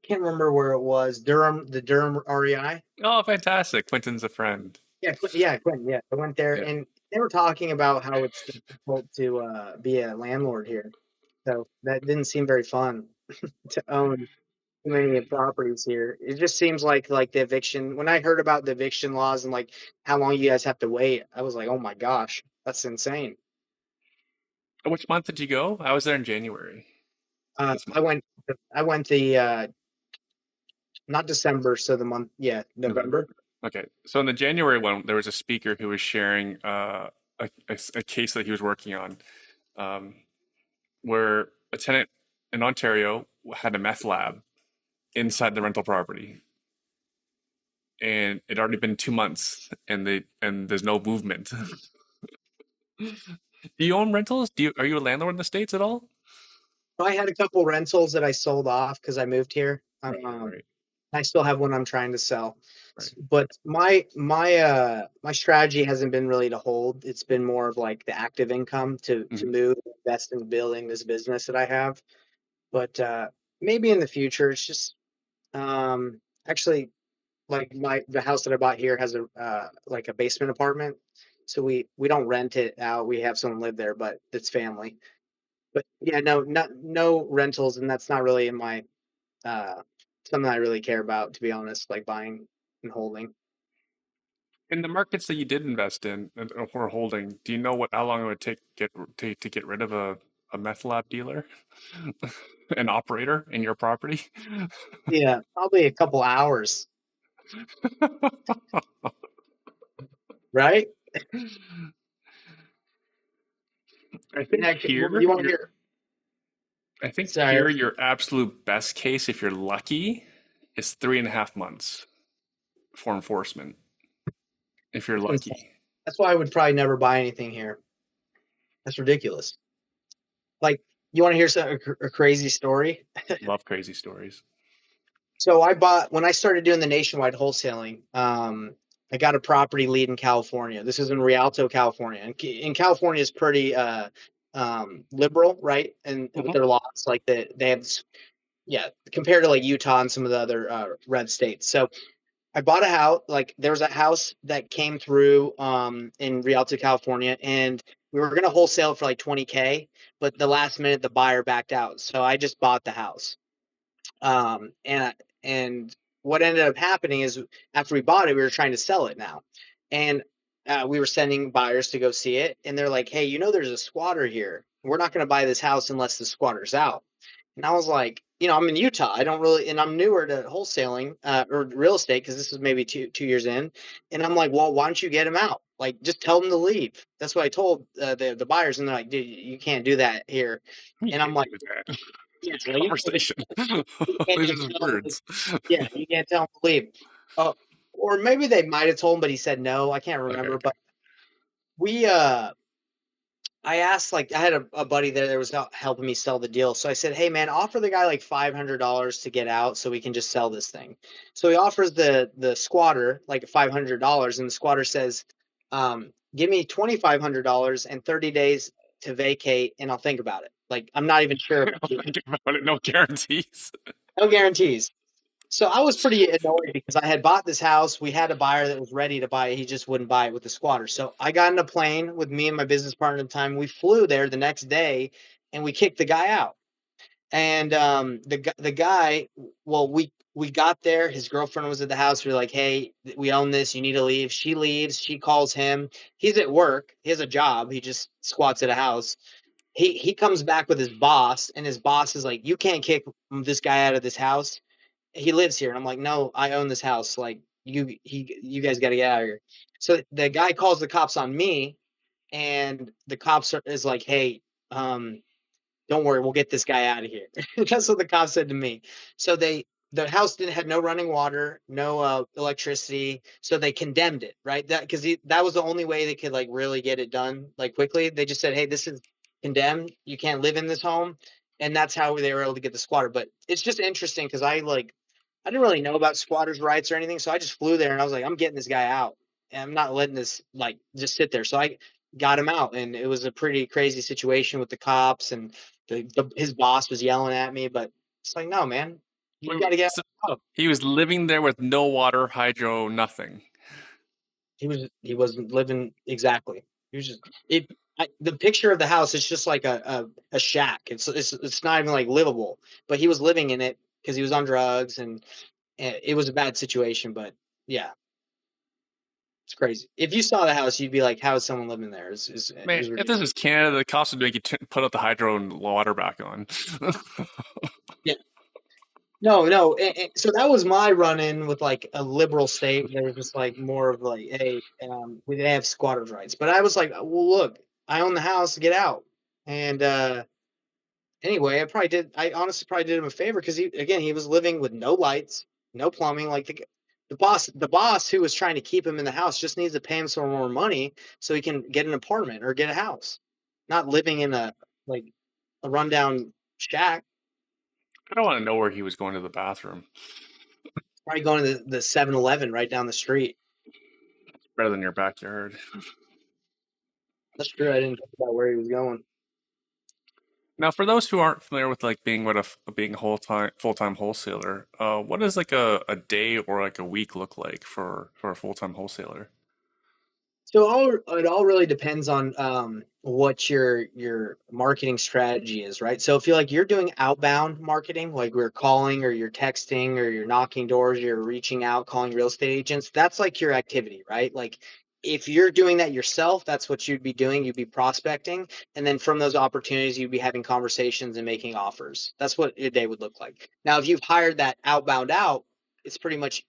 can't remember where it was. Durham, the Durham REI. Oh, fantastic! Quentin's a friend. Yeah, yeah, Quentin. Yeah, I went there, Yeah. and they were talking about how it's difficult to be a landlord here. So that didn't seem very fun to own too many properties here. It just seems like the eviction. When I heard about the eviction laws and like how long you guys have to wait, I was like, oh my gosh, that's insane. Which month did you go? I was there in January this I month. went, I went not December, so the month, yeah, November. November. Okay. So in the January one, there was a speaker who was sharing a case that he was working on, um, where a tenant in Ontario had a meth lab inside the rental property, and it already been 2 months, and there's no movement. Do you own rentals? Are you a landlord in the States at all? I had a couple rentals that I sold off because I moved here. Right, right, I still have one I'm trying to sell. right. But my strategy hasn't been really to hold. It's been more of like the active income to Hmm. move, invest in building this business that I have. But maybe in the future, it's just actually like the house that I bought here has a like a basement apartment. So we don't rent it out. We have someone live there, but it's family. But yeah, no rentals, and that's not really in my uh, something I really care about, to be honest, like buying and holding. In the markets that you did invest in or holding, do you know how long it would take to get rid of a meth lab dealer, an operator in your property? Yeah, probably a couple hours, right? I think What do here you want to you're hear? I think Sorry. here your absolute best case, if you're lucky, is 3.5 months for enforcement. If you're That's insane. lucky. That's why I would probably never buy anything here. That's ridiculous. Like, you want to hear a crazy story? Love crazy stories. So I bought when I started doing the nationwide wholesaling. I got a property lead in California. This is in Rialto, California, and in California is pretty liberal, right? And with Mhm. their laws, like they have, yeah, compared to like Utah and some of the other red states. So I bought a house. Like there was a house that came through in Rialto, California, and we were gonna wholesale for like 20K, but the last minute the buyer backed out. So I just bought the house. And what ended up happening is after we bought it, we were trying to sell it now, and we were sending buyers to go see it, and they're like, "Hey, there's a squatter here. We're not going to buy this house unless the squatter's out." And I was like, I'm in Utah. I don't really, and I'm newer to wholesaling or real estate because this is maybe two years in, and I'm like, well, why don't you get him out? Like, just tell them to leave. That's what I told the buyers, and they're like, dude, you can't do that here. You And I'm can't like, do that. yeah, It's well, conversation. you can't These are just just tell him words. yeah, you can't tell him to leave. Uh, or maybe they might have told him, but he said no. I can't Okay, remember. okay. But we, I asked, like, I had a buddy there that was helping me sell the deal. So I said, hey, man, offer the guy like $500 to get out so we can just sell this thing. So he offers the squatter like $500, and the squatter says, give me $2,500 and 30 days to vacate, and I'll think about it. Like, I'm not even sure if I'll think about it. No guarantees. no guarantees. So I was pretty annoyed because I had bought this house. We had a buyer that was ready to buy it. He just wouldn't buy it with the squatter. So I got in a plane with me and my business partner at the time. We flew there the next day and we kicked the guy out. And the guy, well, we got there. His girlfriend was at the house. We are like, hey, we own this. You need to leave. She leaves. She calls him. He's at work. He has a job. He just squats at a house. He comes back with his boss, and his boss is like, you can't kick this guy out of this house. He lives here. And I'm like, no, I own this house. Like you guys got to get out of here. So the guy calls the cops on me, and the cops is like, hey, um, don't worry, we'll get this guy out of here. That's what the cops said to me. So the house didn't had no running water, no electricity, so they condemned it, right? That was the only way they could like really get it done like quickly. They just said, hey, this is condemned. You can't live in this home, and that's how they were able to get the squatter. But it's just interesting because I didn't really know about squatters' rights or anything, so I just flew there and I was like, I'm getting this guy out, and I'm not letting this like just sit there. So I got him out, and it was a pretty crazy situation with the cops, and his boss was yelling at me, but it's like, no, man, you Wait, got to get so out. he was living there with no water, hydro, nothing. He wasn't living exactly. He was just the picture of the house is just like a shack. It's not even like livable, but he was living in it because he was on drugs, and it was a bad situation. But yeah, it's crazy. If you saw the house, you'd be like, "How is someone living there?" It Man, was if this ridiculous. is Canada, the cops would make you put out the hydro and water back on. Yeah, no, no. So that was my run-in with like a liberal state. They were just like more of like, "Hey, they have squatters' rights." But I was like, "Well, look, I own the house. Get out." And anyway, I honestly probably did him a favor because he was living with no lights, no plumbing. Like the boss who was trying to keep him in the house just needs to pay him some more money so he can get an apartment or get a house, not living in like a rundown shack. I don't want to know where he was going to the bathroom. Probably going to the 7-Eleven right down the street. Better than your backyard. That's true. I didn't think about where he was going. Now, for those who aren't familiar with like being being a whole time full time wholesaler, what does like a day or like a week look like for a full time wholesaler? So it all really depends on what your marketing strategy is, right? So if you're doing outbound marketing, like we're calling or you're texting or you're knocking doors, you're reaching out, calling real estate agents, that's like your activity, right? Like if you're doing that yourself, that's what you'd be doing. You'd be prospecting, and then from those opportunities, you'd be having conversations and making offers. That's what your day would look like. Now, if you've hired that outbound out, it's pretty much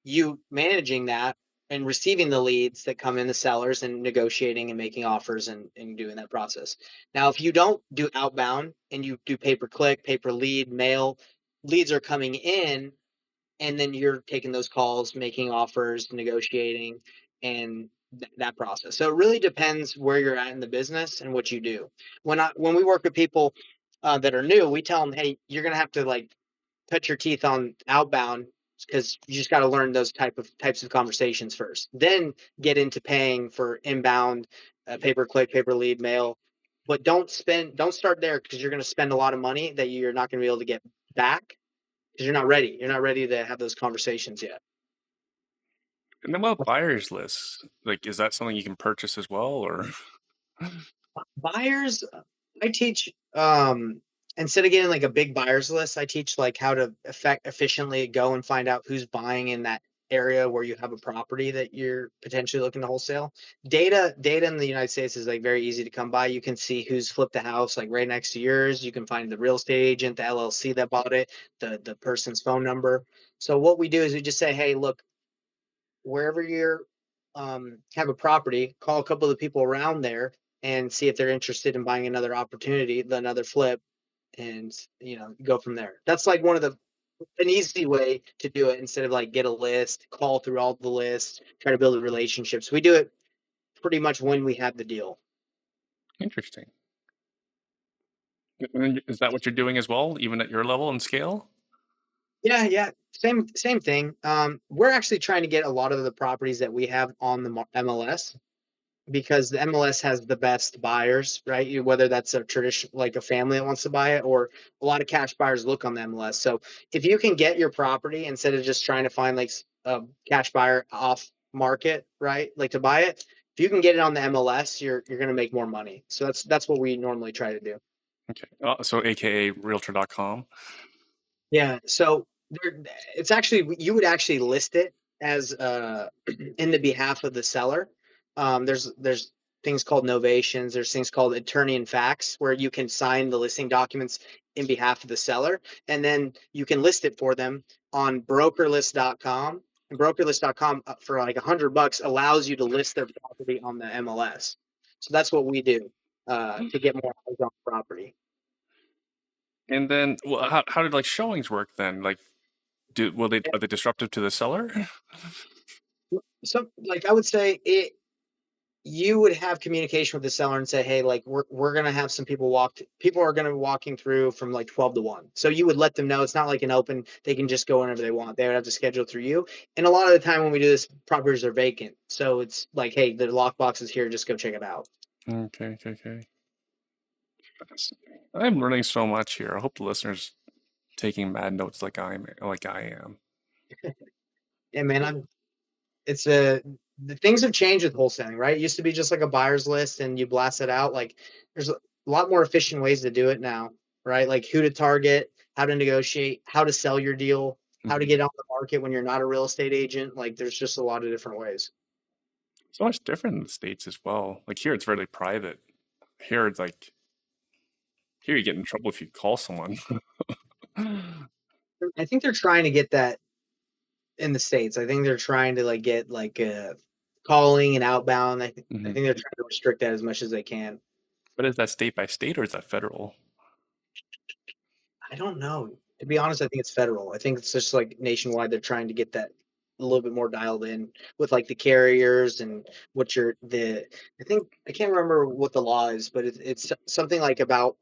you managing that and receiving the leads that come in, the sellers, and negotiating and making offers and doing that process. Now, if you don't do outbound and you do pay per click, pay per lead, mail, leads are coming in, and then you're taking those calls, making offers, negotiating, and that process. So it really depends where you're at in the business and what you do. When we work with people that are new, we tell them, hey, you're gonna have to like cut your teeth on outbound because you just got to learn those types of conversations first. Then get into paying for inbound, pay per click, pay per lead, mail. But don't start there because you're going to spend a lot of money that you're not going to be able to get back because you're not ready. You're not ready to have those conversations yet. And then what buyers lists? Like, is that something you can purchase as well, or? Buyers, I teach instead of getting like a big buyers list, I teach like how to efficiently go and find out who's buying in that area where you have a property that you're potentially looking to wholesale. Data in the United States is like very easy to come by. You can see who's flipped a house like right next to yours. You can find the real estate agent, the LLC that bought it, the person's phone number. So what we do is we just say, hey, look, wherever you're have a property, call a couple of the people around there and see if they're interested in buying another opportunity, another flip, and go from there. That's like one of the an easy way to do it instead of like get a list, call through all the lists, try to build relationships. We do it pretty much when we have the deal. Interesting. And then is that what you're doing as well, even at your level and scale? Yeah, yeah, same thing. We're actually trying to get a lot of the properties that we have on the MLS because the MLS has the best buyers, right? Whether that's a tradition, like a family that wants to buy it, or a lot of cash buyers look on the MLS. So if you can get your property instead of just trying to find like a cash buyer off market, right? Like to buy it, if you can get it on the MLS, you're going to make more money. So that's what we normally try to do. Okay. So AKA Realtor.com. Yeah. So it's actually you would actually list it as in the behalf of the seller. There's things called novations. There's things called attorney in facts where you can sign the listing documents in behalf of the seller, and then you can list it for them on brokerlist.com. And brokerlist.com for like $100 allows you to list their property on the MLS. So that's what we do to get more eyes on the property. And then, well, how did like showings work then? Like, are they disruptive to the seller? So like I would say it you would have communication with the seller and say, hey, like we're gonna have some people are gonna be walking through from like 12 to 1. So you would let them know it's not like an open, they can just go whenever they want. They would have to schedule through you. And a lot of the time when we do this, properties are vacant. So it's like, hey, the lockbox is here, just go check it out. Okay, okay, okay. I'm learning so much here. I hope the listeners taking mad notes like I am. Yeah, man, I'm it's a the things have changed with wholesaling, right? It used to be just like a buyer's list and you blast it out. Like there's a lot more efficient ways to do it now, right? Like who to target, how to negotiate, how to sell your deal, how to Mhm. get on the market when you're not a real estate agent. Like there's just a lot of different ways. So much different in the States as well. Like here, it's really private. Here, it's like here you get in trouble if you call someone. I think they're trying to get that in the States. I think they're trying to like get like calling and outbound. I Mhm. think they're trying to restrict that as much as they can. But is that state by state or is that federal? I don't know. To be honest, I think it's federal. I think it's just like nationwide. They're trying to get that a little bit more dialed in with like the carriers and what you're the. I think I can't remember what the law is, but it's something like about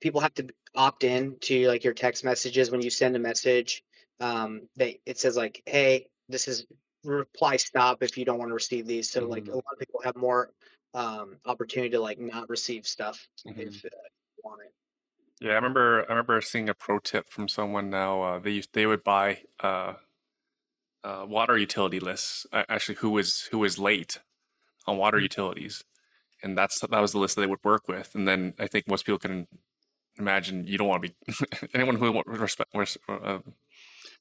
people have to opt in to like your text messages when you send a message. They it says like, hey, this is reply stop if you don't want to receive these. So like a Mhm. lot of people have more opportunity to like not receive stuff Mhm. if you want it. Yeah, I remember seeing a pro tip from someone now. They would buy water utility lists. Actually, who was late on water utilities, and that was the list that they would work with. And then I think most people can imagine you don't want to be anyone who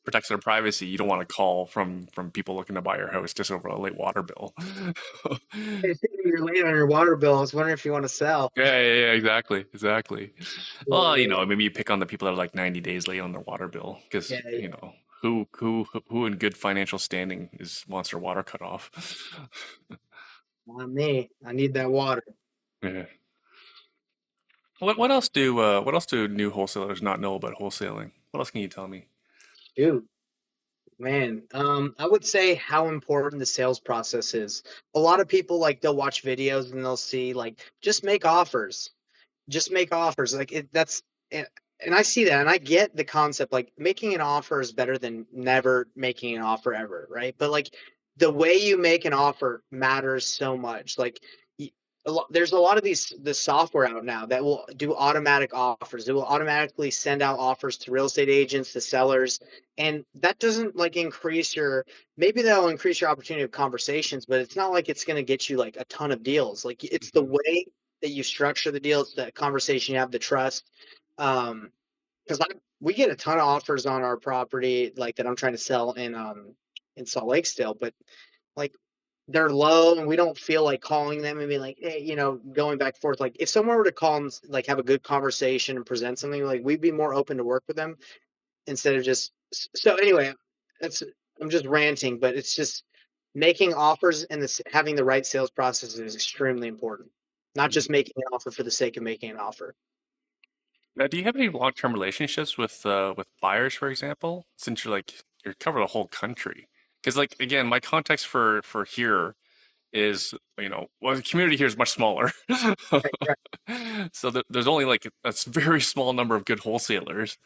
protects their privacy. You don't want to call from people looking to buy your house just over a late water bill. Hey, you're late on your water bill. I was wondering if you want to sell. Yeah, exactly, exactly. Yeah, Well, yeah, maybe you pick on the people that are like 90 days late on their water bill because, yeah, yeah. Who in good financial standing wants their water cut off? Not me. I need that water. Yeah. What else do new wholesalers not know about wholesaling? What else can you tell me? Dude, man. I would say how important the sales process is. A lot of people like they'll watch videos and they'll see like just make offers like and, and I see that and I get the concept like making an offer is better than never making an offer ever, right? But like the way you make an offer matters so much. Like there's a lot of the software out now that will do automatic offers. It will automatically send out offers to real estate agents, to sellers, and that doesn't like increase your, maybe that'll increase your opportunity of conversations, but it's not like it's going to get you like a ton of deals. Like it's the Mhm. way that you structure the deal, it's the conversation you have, the trust. Because we get a ton of offers on our property, like that I'm trying to sell in Salt Lake still, but like they're low and we don't feel like calling them and being like, hey, going back and forth. Like if someone were to call and like have a good conversation and present something, like we'd be more open to work with them instead of just. So anyway, that's I'm just ranting, but it's just making offers and having the right sales process is extremely important. Not Mhm. just making an offer for the sake of making an offer. Now, do you have any long-term relationships with buyers, for example? Since you're cover the whole country. Because like again, my context for here is well, the community here is much smaller. Right, right. So there's only like a very small number of good wholesalers,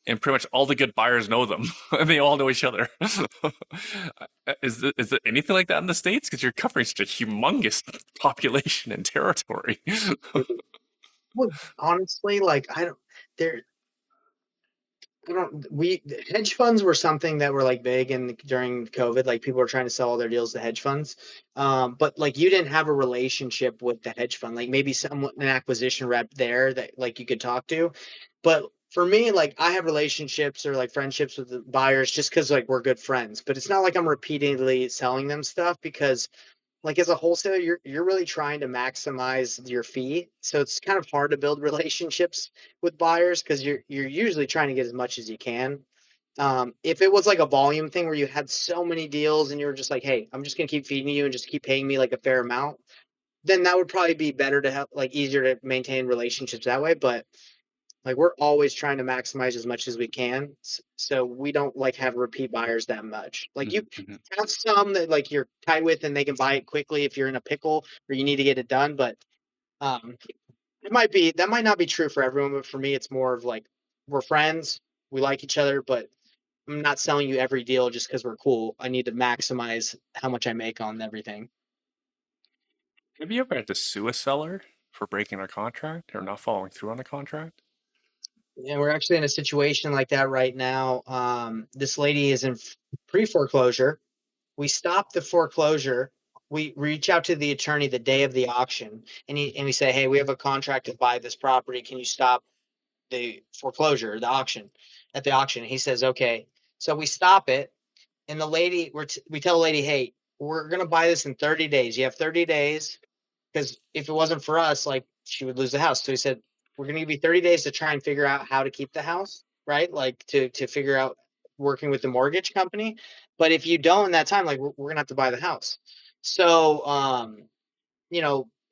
and pretty much all the good buyers know them, and they all know each other. Is it anything like that in the States? Because you're covering such a humongous population and territory. Well, honestly, like I don't there I don't we hedge funds were something that were like big and during COVID, like people were trying to sell all their deals to hedge funds. But like you didn't have a relationship with the hedge fund, like maybe someone an acquisition rep there that like you could talk to. But for me, like I have relationships or like friendships with the buyers just because like we're good friends. But it's not like I'm repeatedly selling them stuff because like as a wholesaler, you're really trying to maximize your fee. So it's kind of hard to build relationships with buyers because you're usually trying to get as much as you can. If it was like a volume thing where you had so many deals and you were just like, hey, I'm just gonna keep feeding you and just keep paying me like a fair amount, then that would probably be better to have like easier to maintain relationships that way. But like we're always trying to maximize as much as we can, so we don't like have repeat buyers that much. Like you Mhm. have some that like you're tight with and they can buy it quickly if you're in a pickle or you need to get it done, but um that might not be true for everyone, but for me it's more of like we're friends, we like each other, but I'm not selling you every deal just because we're cool. I need to maximize how much I make on everything. Have you ever had to sue a seller for breaking a contract or not following through on a contract? And we're actually in a situation like that right now. This lady is in pre-foreclosure. We stop the foreclosure. We reach out to the attorney the day of the auction, and we say, "Hey, we have a contract to buy this property. Can you stop the foreclosure, the auction, at the auction?" He says, "Okay." So we stop it, and we tell the lady, "Hey, we're gonna buy this in 30 days. You have 30 days because if it wasn't for us, like she would lose the house." So he said, "We're going to give you 30 days to try and figure out how to keep the house, right? Like to figure out working with the mortgage company. But if you don't in that time, like we're going to have to buy the house." So,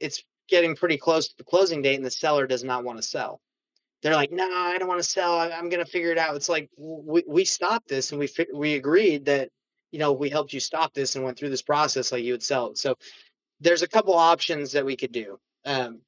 it's getting pretty close to the closing date, and the seller does not want to sell. They're like, "No, I don't want to sell. I'm going to figure it out." It's like we stopped this, and we agreed that we helped you stop this and went through this process, like you would sell it. So there's a couple options that we could do. Um,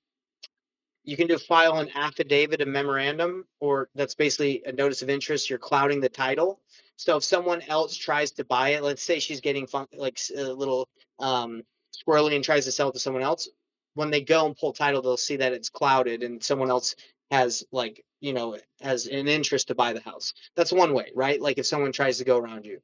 you can do file an affidavit of memorandum, or that's basically a notice of interest. You're clouding the title. So if someone else tries to buy it, let's say she's getting like a little squirrely and tries to sell it to someone else, when they go and pull title, they'll see that it's clouded and someone else has like has an interest to buy the house. That's one way, right? Like if someone tries to go around you.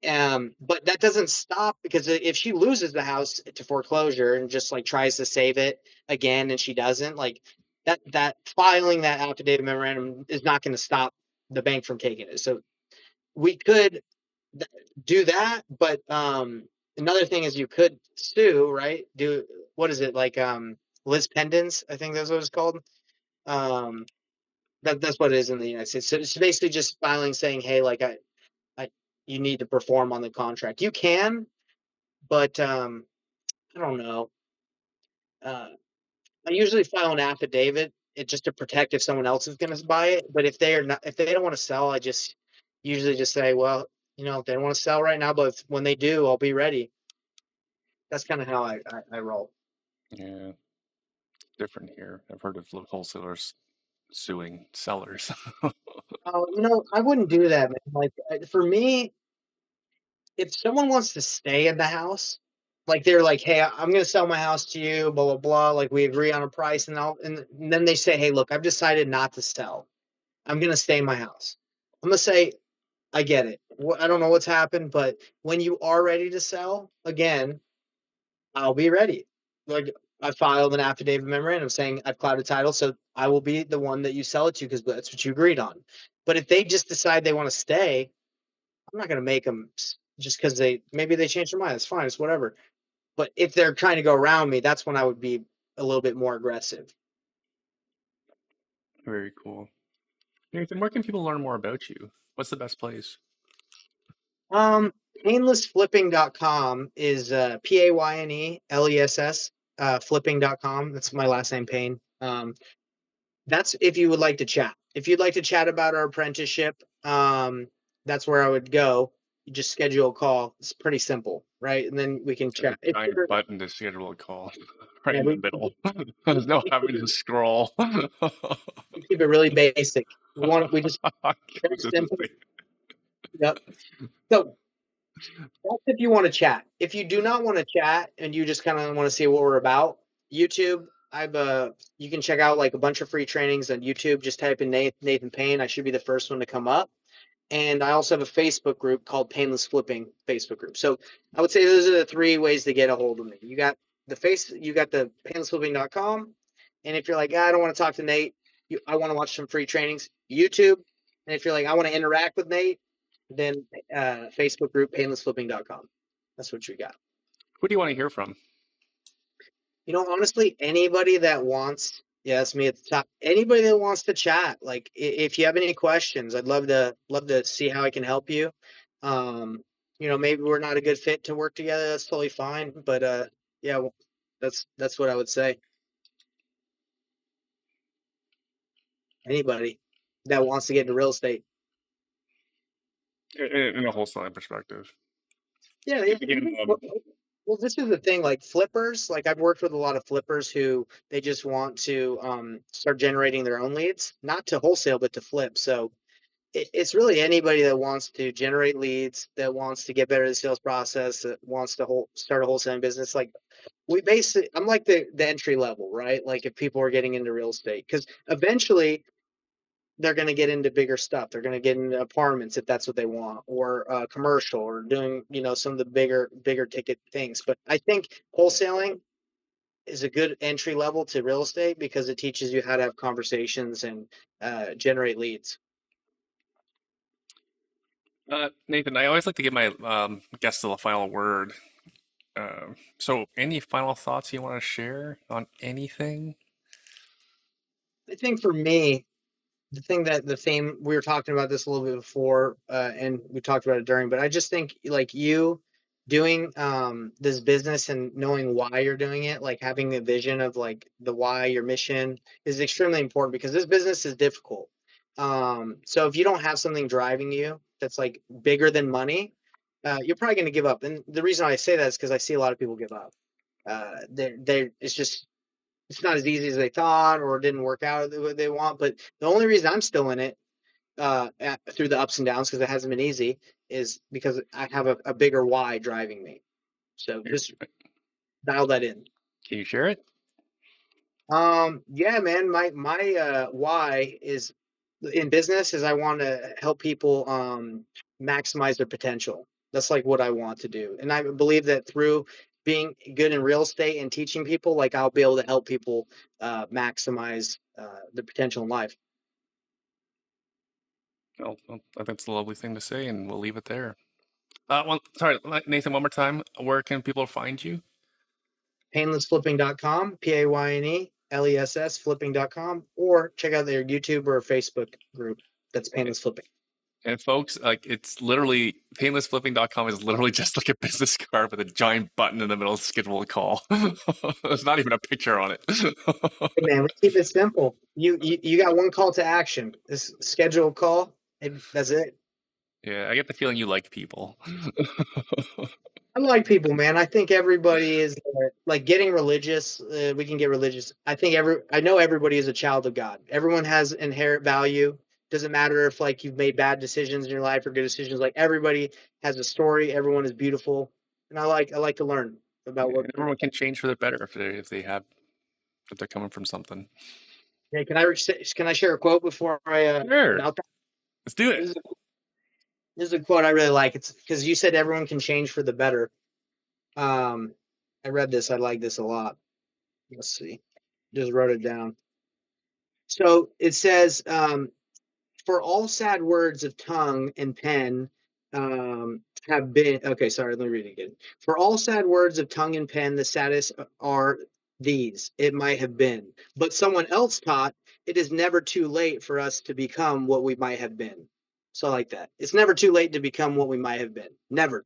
But that doesn't stop because if she loses the house to foreclosure and just like tries to save it again and she doesn't, like that filing that affidavit memorandum is not going to stop the bank from taking it. So we could th- do that, but another thing is you could sue, right? Do what is it like Liz pendants? I think that's what it's called. Um, that's what it is in the United States. So it's basically just filing saying, hey, like you need to perform on the contract. You can, but I don't know. Uh, I usually file an affidavit just to protect if someone else is going to buy it. But if they are not, if they don't want to sell, I just usually just say, well, if they don't want to sell right now, but when they do, I'll be ready. That's kind of how I roll. Yeah, different here. I've heard of wholesalers suing sellers. Oh, I wouldn't do that, man. Like for me, if someone wants to stay in the house, like they're like, hey, I'm going to sell my house to you, blah blah blah. Like we agree on a price, and then they say, hey, look, I've decided not to sell. I'm going to stay in my house. I'm going to say, I get it. I don't know what's happened, but when you are ready to sell again, I'll be ready. Like I filed an affidavit memorandum saying I've clouded title, so I will be the one that you sell it to because that's what you agreed on. But if they just decide they want to stay, I'm not going to make them just because maybe they change their mind. It's fine. It's whatever. But if they're trying to go around me, that's when I would be a little bit more aggressive. Very cool. Nathan, where can people learn more about you? What's the best place? Painlessflipping.com is Payneless flipping.com. That's my last name, Payne. That's if you would like to chat. If you'd like to chat about our apprenticeship, that's where I would go. You just schedule a call. It's pretty simple, right? And then we can There's a chat. If giant you're, button to schedule a call right yeah, in the middle. There's no having to scroll. we keep it really basic. We just very Just to simple. say, Yep. So that's if you want to chat. If you do not want to chat and you just kind of want to see what we're about, YouTube. You can check out like a bunch of free trainings on YouTube. Just type in Nathan Payne. I should be the first one to come up. And I also have a Facebook group called Painless Flipping Facebook group. So I would say those are the three ways to get a hold of me. You got the painlessflipping.com. And if you're like, I don't want to talk to Nate, I want to watch some free trainings, YouTube. And if you're like, I want to interact with Nate, then Facebook group painlessflipping.com. That's what you got. who do you want to hear from? Honestly, anybody that wants, yeah, that's me at the top. Anybody that wants to chat, like if you have any questions, I'd love to see how I can help you. Maybe we're not a good fit to work together. That's totally fine. But yeah, that's what I would say. Anybody that wants to get into real estate. In a wholesaling perspective. Yeah, Again, well, this is the thing. Like flippers, like I've worked with a lot of flippers who they just want to start generating their own leads, not to wholesale, but to flip. So it's really anybody that wants to generate leads, that wants to get better at the sales process, that wants to start a wholesaling business. Like I'm like the entry level, right? Like if people are getting into real estate, because eventually they're going to get into bigger stuff. They're going to get into apartments if that's what they want, or commercial, or doing some of the bigger ticket things. But I think wholesaling is a good entry level to real estate because it teaches you how to have conversations and generate leads. Nathan, I always like to give my guests the final word. So, any final thoughts you want to share on anything? I think for me, the theme we were talking about this a little bit before, and we talked about it during, but I just think like you doing this business and knowing why you're doing it, like having a vision of like the why, your mission is extremely important because this business is difficult. So if you don't have something driving you that's like bigger than money, you're probably going to give up. And the reason I say that is because I see a lot of people give up. It's not as easy as they thought, or it didn't work out the way they want. But the only reason I'm still in it, through the ups and downs, because it hasn't been easy, is because I have a bigger why driving me. So just dial that in. Can you share it? Yeah, man, my why is in business is I want to help people maximize their potential. That's like what I want to do. And I believe that through being good in real estate and teaching people, like I'll be able to help people maximize the potential in life. Well, that's a lovely thing to say, and we'll leave it there. Sorry, Nathan, one more time. Where can people find you? Painlessflipping.com, Payneless flipping.com, or check out their YouTube or Facebook group. That's Painless Flipping. And folks, like it's literally painlessflipping.com is literally just like a business card with a giant button in the middle, schedule a call. There's not even a picture on it. Hey man, we keep it simple. You got one call to action. This schedule a call, and that's it. Yeah, I get the feeling you like people. I like people, man. I think everybody is like getting religious. We can get religious. I know everybody is a child of God. Everyone has inherent value. Doesn't matter if like you've made bad decisions in your life or good decisions. Like everybody has a story. Everyone is beautiful, and I like to learn about Yeah, what. everyone can change for the better if they're coming from something. Hey, can I share a quote before I Sure, out? let's do it. This is, this is a quote I really like. It's because you said everyone can change for the better. Um, I read this. I like this a lot. Let's see. Just wrote it down. So it says, for all sad words of tongue and pen have been, okay, sorry, let me read it again. For all sad words of tongue and pen, the saddest are these, it might have been. But someone else taught, it is never too late for us to become what we might have been. So I like that. It's never too late to become what we might have been. Never.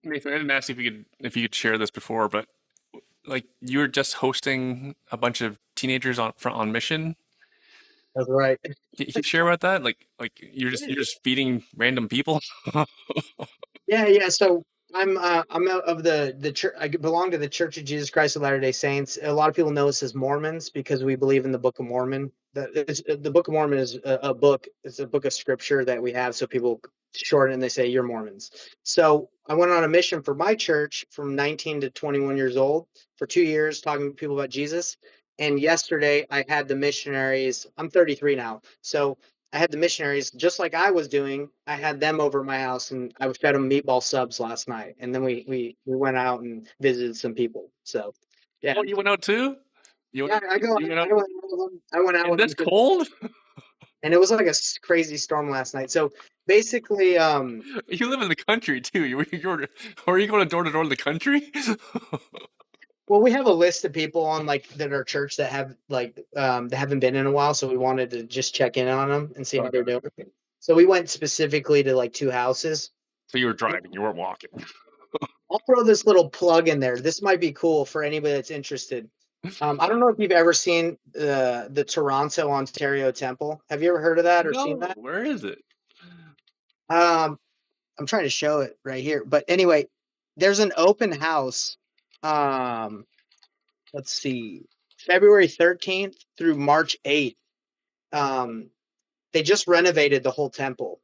Nathan, I didn't ask if you could share this before, but like you were just hosting a bunch of teenagers on mission. That's right. Can you share about that? Like you're just feeding random people. Yeah, yeah. So I'm of the church. I belong to the Church of Jesus Christ of Latter-day Saints. A lot of people know us as Mormons because we believe in the Book of Mormon. The Book of Mormon is a book. It's a book of scripture that we have, so people shorten it and they say you're Mormons. So I went on a mission for my church from 19 to 21 years old for 2 years, talking to people about Jesus. And yesterday I had the missionaries. I'm 33 now, so I had the missionaries just like I was doing. I had them over at my house, and I fed them meatball subs last night. And then we went out and visited some people. So, yeah, Oh, you went out too? You went yeah. out, you went out I went out in with this them, cold? and it was like a crazy storm last night. So basically, You live in the country too. Are you going door to door in the country? well, we have a list of people on like that are church that have like that haven't been in a while, so we wanted to just check in on them and see how they're doing. So we went specifically to like two houses. So you were driving, you weren't walking. I'll throw this little plug in there. This might be cool for anybody that's interested. I don't know if you've ever seen the Toronto, Ontario Temple. Have you ever heard of that or seen No, that? where is it? Um, I'm trying to show it right here. But anyway, there's an open house. Um, let's see, February 13th through March 8th. Um, they just renovated the whole temple.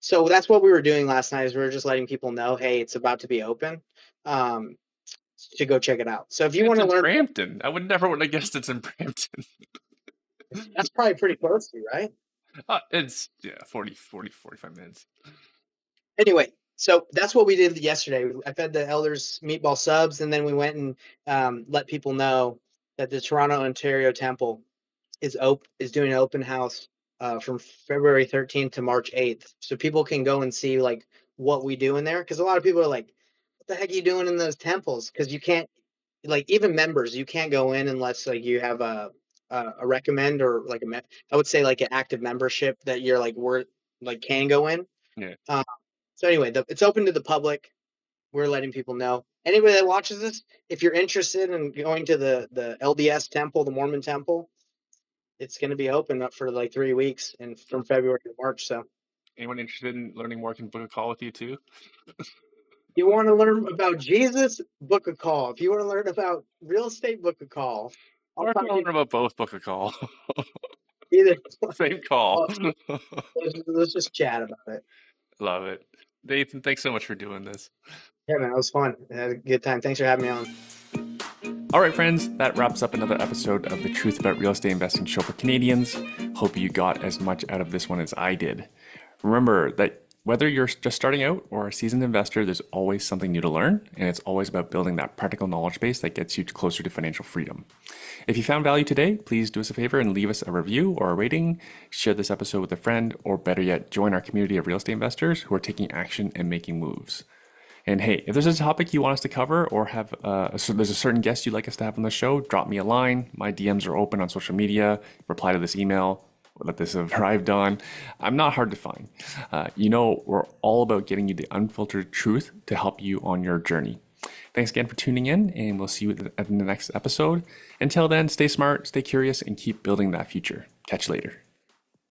So that's what we were doing last night is we were just letting people know, hey, it's about to be open. Um, to go check it out. So if you It's want to in learn, Brampton. I would have guessed it's in Brampton. that's probably pretty close to you, right? It's yeah, 45 minutes. Anyway, so that's what we did yesterday. I fed the elders meatball subs, and then we went and let people know that the Toronto, Ontario Temple is doing an open house from February 13th to March 8th, so people can go and see like what we do in there. Because a lot of people are like, "What the heck are you doing in those temples?" Because you can't, like, even members, you can't go in unless like you have a recommend or like I would say like an active membership that you're like can go in. Yeah. Uh, so anyway, it's open to the public. We're letting people know. Anybody that watches this, if you're interested in going to the LDS temple, the Mormon temple, it's going to be open up for like 3 weeks and from February to March. So Anyone interested in learning more can book a call with you too. you want to learn about Jesus, book a call. If you want to learn about real estate, book a call. I'll Or if you talk want to to learn about both, book a call. you either. Same call. Well, let's just chat about it. Love it. Nathan, thanks so much for doing this. Yeah, man, it was fun. I had a good time. Thanks for having me on. All right, friends, that wraps up another episode of the Truth About Real Estate Investing show for Canadians. Hope you got as much out of this one as I did. Remember that whether you're just starting out or a seasoned investor, there's always something new to learn, and it's always about building that practical knowledge base that gets you closer to financial freedom. If you found value today, please do us a favor and leave us a review or a rating, share this episode with a friend, or better yet, join our community of real estate investors who are taking action and making moves. And hey, if there's a topic you want us to cover or have there's a certain guest you'd like us to have on the show, drop me a line. My DMs are open on social media. Reply to this email. that this have arrived on. I'm not hard to find. We're all about getting you the unfiltered truth to help you on your journey. Thanks again for tuning in, and we'll see you in the next episode. Until then, stay smart, stay curious, and keep building that future. Catch you later.